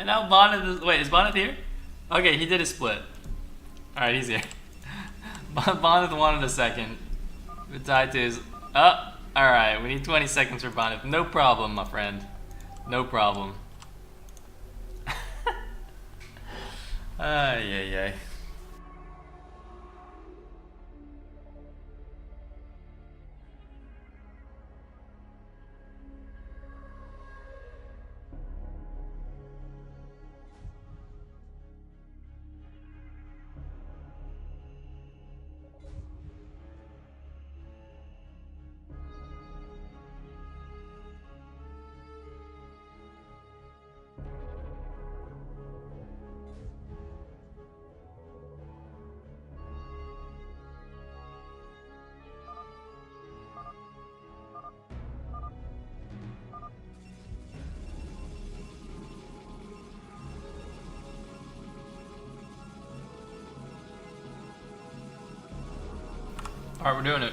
now Bonyth is... Wait, is Bonyth here? Okay, he did a split. Alright, he's here. Bonyth wanted a second. But Ty2 is... Oh, alright, we need 20 seconds for Bonyth. No problem, my friend. No problem. Ay, ay, ay. Alright, we're doing it.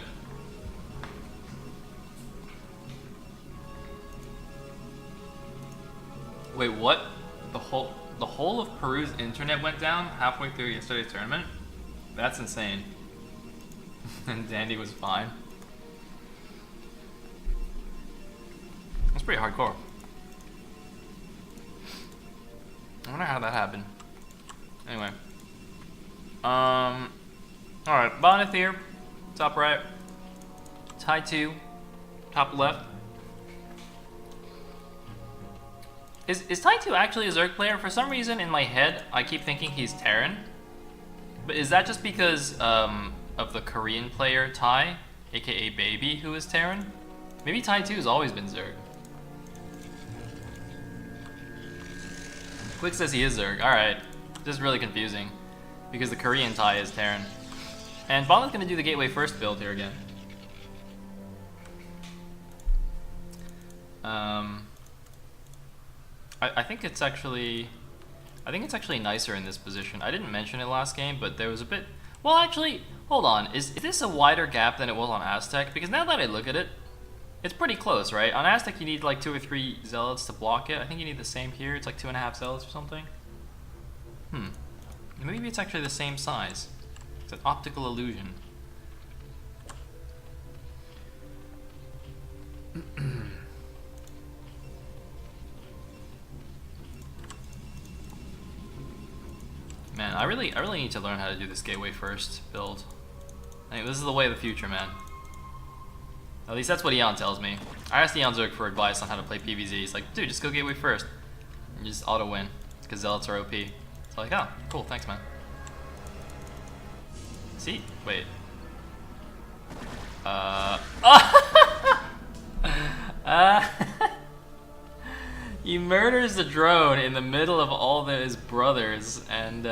Wait, what? The whole of Peru's internet went down halfway through yesterday's tournament? That's insane. And Dandy was fine. That's pretty hardcore. I wonder how that happened. Anyway. Alright, Bonyth here. Top right. Ty2. Top left. Is Ty2 actually a Zerg player? For some reason in my head, I keep thinking he's Terran. But is that just because of the Korean player Ty, aka Baby, who is Terran? Maybe Ty2 has always been Zerg. Click says he is Zerg. Alright. This is really confusing. Because the Korean Ty is Terran. And Bonyth's gonna do the gateway first build here again. I think it's actually nicer in this position. I didn't mention it last game, but there was a bit. Well, actually, hold on. Is this a wider gap than it was on Aztec? Because now that I look at it, it's pretty close, right? On Aztec, you need like 2 or 3 zealots to block it. I think you need the same here. It's like 2.5 zealots or something. Maybe it's actually the same size. It's an optical illusion. Man, I really need to learn how to do this gateway first build. I think this is the way of the future, man. At least that's what Eon tells me. I asked Eon Zerg for advice on how to play PvZ. He's like, dude, just go gateway first. And you just auto win. It's because zealots are OP. It's like, oh, cool, thanks, man. See? Wait. He murders the drone in the middle of all his brothers and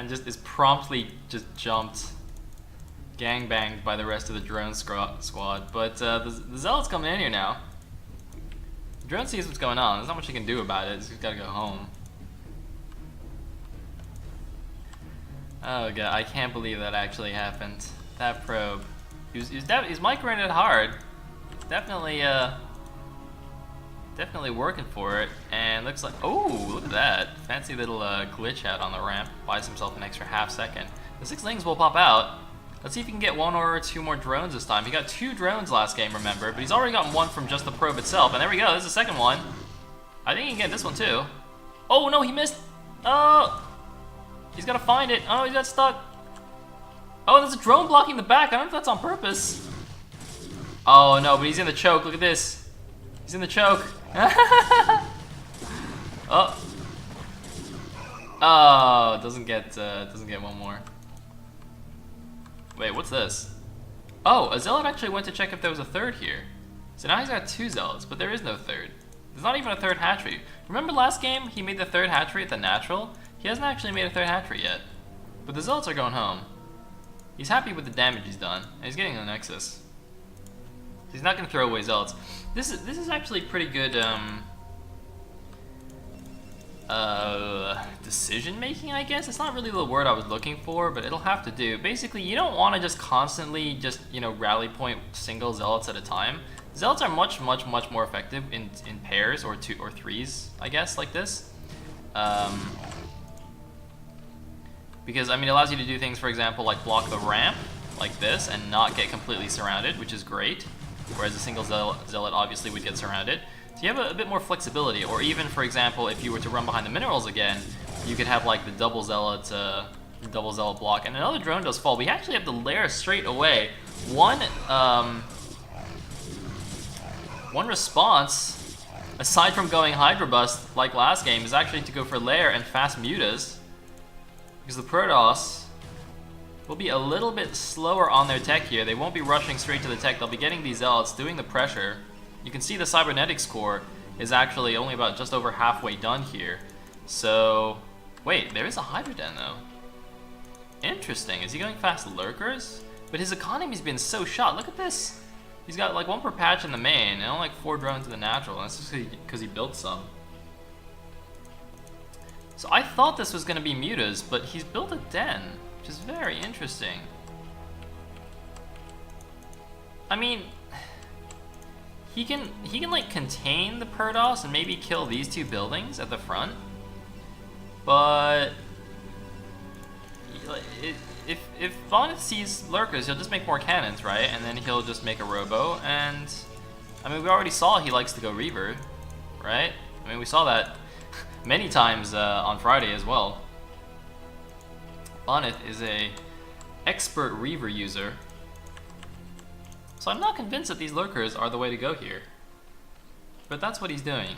just is promptly just jumped, gangbanged by the rest of the drone squad. But the zealot's coming in here now. The drone sees what's going on. There's not much he can do about it. He's gotta go home. Oh god, I can't believe that actually happened. That probe. He's microing it hard. Definitely working for it. And looks like, oh, look at that. Fancy little glitch out on the ramp. Buys himself an extra half second. The 6 lings will pop out. Let's see if he can get 1 or 2 more drones this time. He got 2 drones last game, remember, but he's already gotten 1 from just the probe itself. And there we go, there's the second one. I think he can get this one too. Oh no, he missed. Oh! He's gotta find it. Oh, he got stuck. Oh, there's a drone blocking the back. I don't know if that's on purpose. Oh no, but he's in the choke. Look at this. He's in the choke. Oh. Oh, doesn't get 1 more. Wait, what's this? Oh, a zealot actually went to check if there was a 3rd here. So now he's got 2 zealots, but there is no 3rd. There's not even a 3rd hatchery. Remember last game, he made the 3rd hatchery at the natural? He hasn't actually made a 3rd hatchery yet. But the zealots are going home. He's happy with the damage he's done, and he's getting a nexus. He's not going to throw away zealots. This is actually pretty good decision making, I guess. It's not really the word I was looking for, but it'll have to do. Basically, you don't want to just constantly rally point single zealots at a time. Zealots are much more effective in pairs or 2 or 3s, I guess, like this. Because, I mean, it allows you to do things, for example, like block the ramp, like this, and not get completely surrounded, which is great. Whereas a single zealot obviously would get surrounded. So you have a bit more flexibility, or even, for example, if you were to run behind the minerals again, you could have like the double zealot block, and another drone does fall. We actually have the lair straight away. One response, aside from going Hydra Bust like last game, is actually to go for lair and fast mutas, because the Protoss will be a little bit slower on their tech here. They won't be rushing straight to the tech. They'll be getting these zealots, doing the pressure. You can see the cybernetics core is actually only about just over halfway done here. So, wait, there is a Hydra Den though. Interesting. Is he going fast lurkers? But his economy's been so shot. Look at this. He's got like 1 per patch in the main and only like 4 drones in the natural. And that's just because he built some. So I thought this was going to be mutas, but he's built a den, which is very interesting. I mean, he can like contain the Protoss and maybe kill these 2 buildings at the front. But if Bonyth sees lurkers, he'll just make more cannons, right? And then he'll just make a robo. And I mean, we already saw he likes to go Reaver, right? I mean, we saw that many times on Friday as well. Bonyth is a expert Reaver user. So I'm not convinced that these lurkers are the way to go here. But that's what he's doing.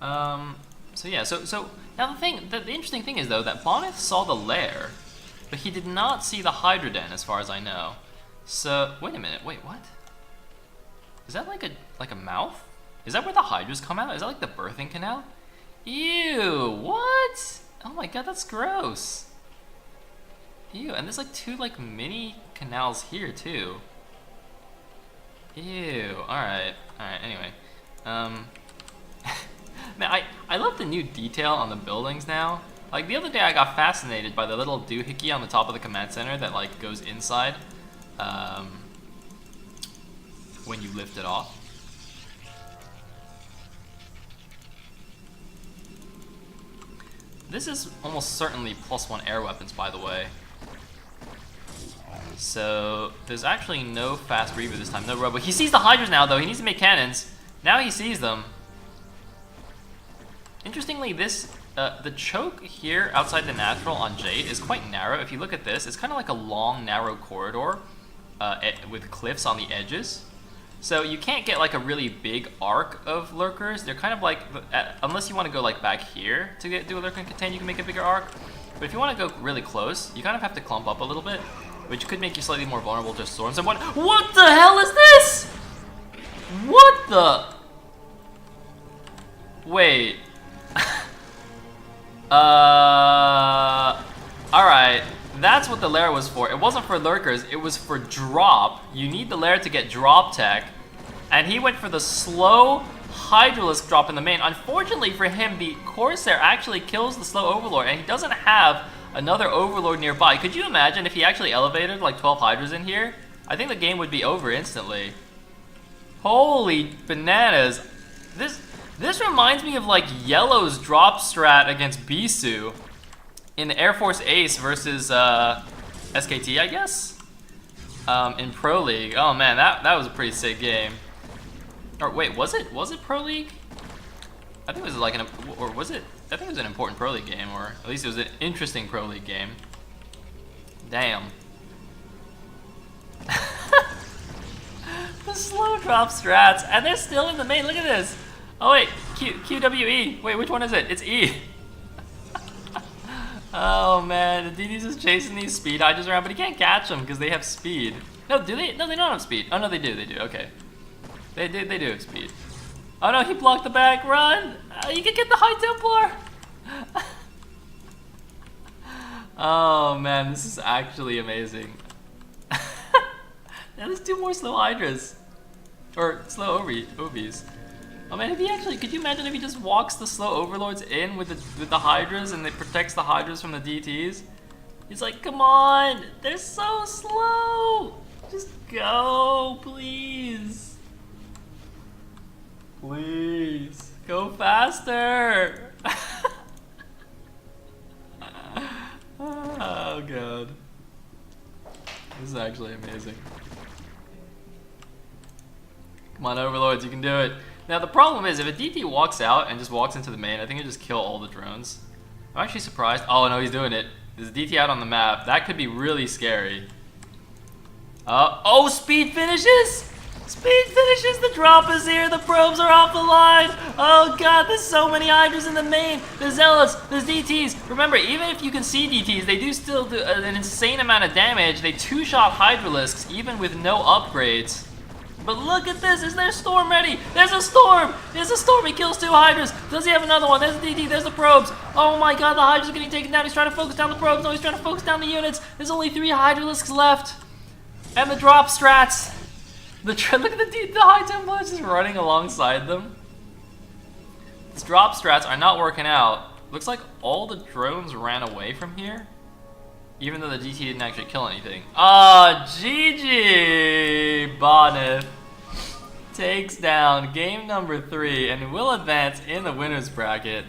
So yeah, so now the interesting thing is though that Bonyth saw the lair, but he did not see the Hydra Den as far as I know. So wait a minute, wait, what? Is that like a mouth? Is that where the Hydras come out? Is that like the birthing canal? Ew, what? Oh my god, that's gross. Ew, and there's like 2 like mini canals here too. Ew, alright, anyway. Man, I love the new detail on the buildings now. Like the other day I got fascinated by the little doohickey on the top of the command center that like goes inside when you lift it off. This is almost certainly +1 air weapons, by the way. So there's actually no fast Reaver this time, no robo. He sees the Hydras now though, he needs to make cannons. Now he sees them. Interestingly, this the choke here outside the natural on Jade is quite narrow. If you look at this, it's kind of like a long, narrow corridor with cliffs on the edges. So you can't get like a really big arc of lurkers. They're kind of like, unless you want to go like back here to do a lurker and contain, you can make a bigger arc. But if you want to go really close, you kind of have to clump up a little bit, which could make you slightly more vulnerable to storms. And what the hell is this? What the? Wait. Alright, that's what the lair was for. It wasn't for lurkers, it was for drop. You need the lair to get drop tech. And he went for the slow Hydralisk drop in the main. Unfortunately for him, the Corsair actually kills the slow Overlord, and he doesn't have another Overlord nearby. Could you imagine if he actually elevated like 12 Hydras in here? I think the game would be over instantly. Holy bananas. This reminds me of like Yellow's drop strat against Bisu in the Air Force Ace versus SKT, I guess? In Pro League. Oh man, that was a pretty sick game. Or wait, was it Pro League? I think it was like I think it was an important Pro League game, or at least it was an interesting Pro League game. Damn. The slow drop strats, and they're still in the main. Look at this. Oh wait, QWE. Wait, which one is it? It's E. Oh man, the DD's just chasing these speed Hydras around, but he can't catch them because they have speed. No, do they? No, they don't have speed. Oh no, they do. They do. Okay, they do have speed. Oh no, he blocked the back. Run! You can get the High Templar. Oh man, this is actually amazing. Now there's 2 more slow Hydras. Or slow Obies. Oh man, if he actually, could you imagine if he just walks the slow Overlords in with the Hydras and it protects the Hydras from the DTs? He's like, come on, they're so slow. Just go, please. faster! Oh god. This is actually amazing. Come on, Overlords, you can do it. Now the problem is, if a DT walks out and just walks into the main, I think it'll just kill all the drones. I'm actually surprised. Oh no, he's doing it. There's a DT out on the map. That could be really scary. Oh, speed finishes! Speed finishes! The drop is here! The probes are off the line! Oh god, there's so many Hydras in the main! There's Zealots, there's DTs! Remember, even if you can see DTs, they do still do an insane amount of damage. They two-shot Hydralisks, even with no upgrades. But look at this! Is there Storm ready? There's a Storm! There's a Storm! He kills 2 Hydras! Does he have another one? There's a DT, there's the probes! Oh my god, the Hydra's getting taken down! He's trying to focus down the probes! No, he's trying to focus down the units! There's only 3 Hydralisks left! And the drop strats! Look at the High Templars just running alongside them. These drop strats are not working out. Looks like all the drones ran away from here. Even though the DT didn't actually kill anything. Ah, GG! Bonyth takes down game number 3 and will advance in the winners bracket.